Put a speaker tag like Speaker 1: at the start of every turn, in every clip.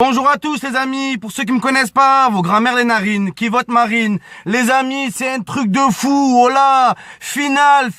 Speaker 1: Bonjour à tous les amis, pour ceux qui me connaissent pas, vos grands-mères les narines, qui votent Marine. Les amis, c'est un truc de fou, oh là, finale,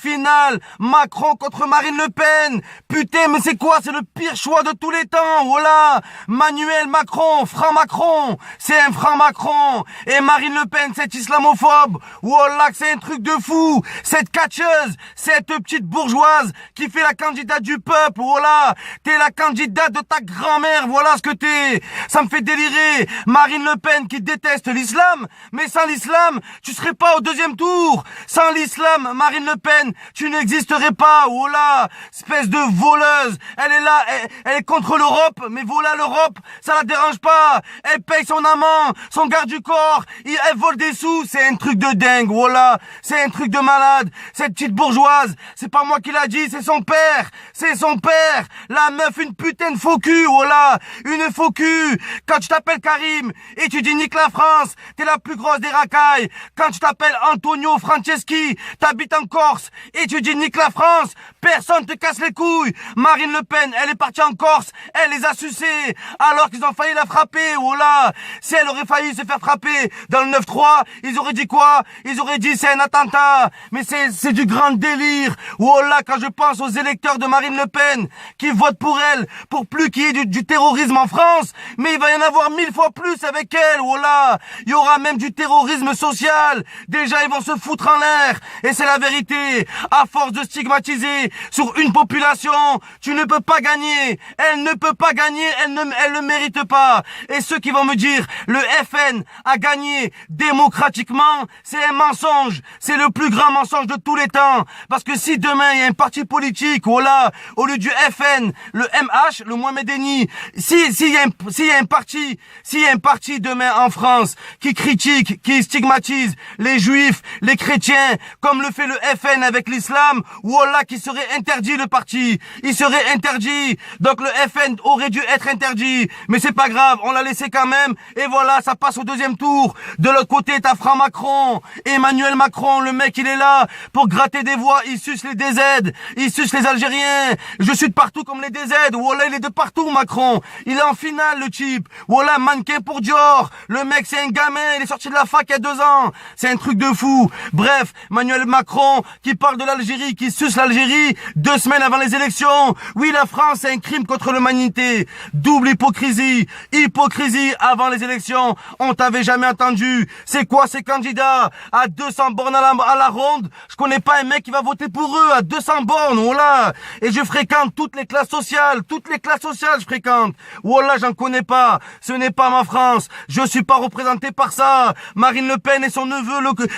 Speaker 1: Macron contre Marine Le Pen. Putain, mais c'est quoi? C'est le pire choix de tous les temps, oh là. Manuel Macron, franc Macron, c'est un franc Macron. Et Marine Le Pen, cette islamophobe, oh là, c'est un truc de fou. Cette catcheuse, cette petite bourgeoise qui fait la candidate du peuple, oh là. T'es la candidate de ta grand-mère, voilà ce que t'es. Ça me fait délirer. Marine Le Pen qui déteste l'islam, mais sans l'islam, tu serais pas au deuxième tour. Sans l'islam, Marine Le Pen, tu n'existerais pas. Oh là, espèce de voleuse. Elle est là, elle est contre l'Europe, mais voilà l'Europe, ça la dérange pas. Elle paye son amant, son garde du corps, elle vole des sous. C'est un truc de dingue, voilà. C'est un truc de malade. Cette petite bourgeoise, c'est pas moi qui l'a dit, c'est son père. C'est son père. La meuf, une putain de faux cul, voilà. Une faux cul. Quand tu t'appelles Karim et tu dis nique la France, t'es la plus grosse des racailles. Quand tu t'appelles Antonio Franceschi, t'habites en Corse et tu dis nique la France, personne te casse les couilles. Marine Le Pen, elle est partie en Corse, elle les a sucés alors qu'ils ont failli la frapper. Oh là, si elle aurait failli se faire frapper dans le 9-3, ils auraient dit quoi? Ils auraient dit c'est un attentat. Mais c'est du grand délire. Oh là, quand je pense aux électeurs de Marine Le Pen qui votent pour elle, pour plus qu'il y ait du terrorisme en France, mais il va y en avoir 1000 fois plus avec elle, oh là. Il y aura même du terrorisme social. Déjà, ils vont se foutre en l'air. Et c'est la vérité. À force de stigmatiser sur une population, tu ne peux pas gagner. Elle ne peut pas gagner, elle ne mérite pas. Et ceux qui vont me dire, le FN a gagné démocratiquement, c'est un mensonge. C'est le plus grand mensonge de tous les temps. Parce que si demain, il y a un parti politique, oh là, au lieu du FN, le MH, le Mohamedeni, s'il y a un parti demain en France qui critique, qui stigmatise les juifs, les chrétiens, comme le fait le FN avec l'islam, voilà qui serait interdit le parti. Il serait interdit. Donc le FN aurait dû être interdit. Mais c'est pas grave, on l'a laissé quand même. Et voilà, ça passe au deuxième tour. De l'autre côté, t'as Franck Macron. Emmanuel Macron, le mec, il est là pour gratter des voix. Il suce les DZ. Il suce les Algériens. Je suis de partout comme les DZ. Voilà, il est de partout, Macron. Il est en finale, le type. Voilà, mannequin pour Dior. Le mec, c'est un gamin. Il est sorti de la fac il y a 2 ans. C'est un truc de fou. Bref, Emmanuel Macron qui parle de l'Algérie, qui suce l'Algérie 2 semaines avant les élections. Oui, la France, c'est un crime contre l'humanité. Double hypocrisie. Hypocrisie avant les élections. On t'avait jamais entendu. C'est quoi ces candidats? À 200 bornes à la ronde. Je connais pas un mec qui va voter pour eux à 200 bornes. Voilà. Et je fréquente toutes les classes sociales. Toutes les classes sociales, je fréquente. Voilà, j'en connais pas. Ce n'est pas ma France. Je suis pas représenté par ça. Marine Le Pen et son neveu,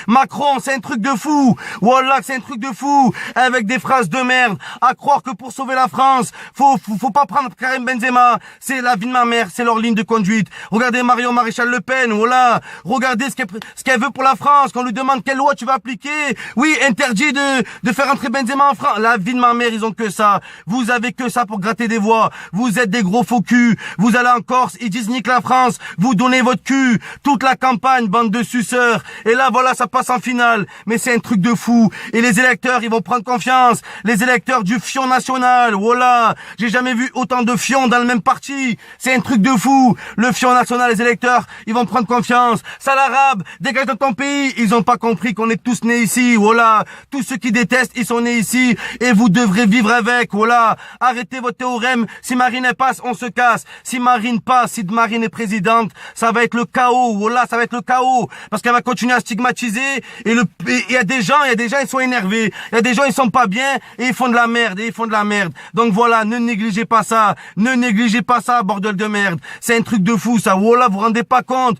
Speaker 1: Macron, c'est un truc de fou. Voilà, c'est un truc de fou. Avec des phrases de merde. À croire que pour sauver la France, faut pas prendre Karim Benzema. C'est la vie de ma mère, c'est leur ligne de conduite. Regardez Marion Maréchal Le Pen, voilà. Regardez ce qu'elle veut pour la France. Qu'on lui demande quelle loi tu vas appliquer. Oui, interdit de faire entrer Benzema en France. La vie de ma mère, ils ont que ça. Vous avez que ça pour gratter des voix. Vous êtes des gros faux culs. Vous allez en Corse, ils disent nique la France. Vous donnez votre cul. Toute la campagne, bande de suceurs. Et là, voilà, ça passe en finale. Mais c'est un truc de fou. Et les électeurs, ils vont prendre confiance. Les électeurs du Fion national. Voilà. J'ai jamais vu autant de fions dans le même parti. C'est un truc de fou. Le Fion national, les électeurs, ils vont prendre confiance. Sale arabe, dégage de ton pays. Ils ont pas compris qu'on est tous nés ici. Voilà. Tous ceux qui détestent, ils sont nés ici. Et vous devrez vivre avec. Voilà. Arrêtez votre théorème. Si Marine passe, on se casse. Si Marine passe, si Marine est présidente, ça va être le chaos. Voilà, ça va être le chaos. Parce qu'elle va continuer à stigmatiser. Et il y a des gens, ils sont énervés. Il y a des gens, ils sont pas bien. Et ils font de la merde. Donc voilà, ne négligez pas ça. Ne négligez pas ça, bordel de merde. C'est un truc de fou, ça. Voilà, vous rendez pas compte.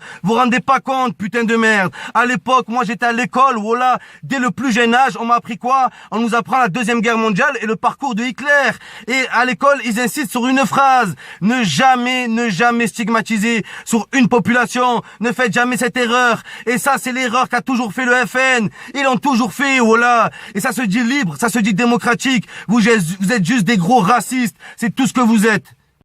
Speaker 1: Putain de merde. À l'époque, moi, j'étais à l'école. Voilà. Dès le plus jeune âge, on m'a appris quoi? On nous apprend la Deuxième Guerre mondiale et le parcours de Hitler. Et à l'école, ils insistent sur une phrase. Ne jamais stigmatiser sur une population. Ne faites jamais cette erreur. Et ça, c'est l'erreur qu'a toujours fait le FN. Ils l'ont toujours fait, voilà. Et ça se dit libre, ça se dit démocratique. Vous êtes juste des gros racistes. C'est tout ce que vous êtes.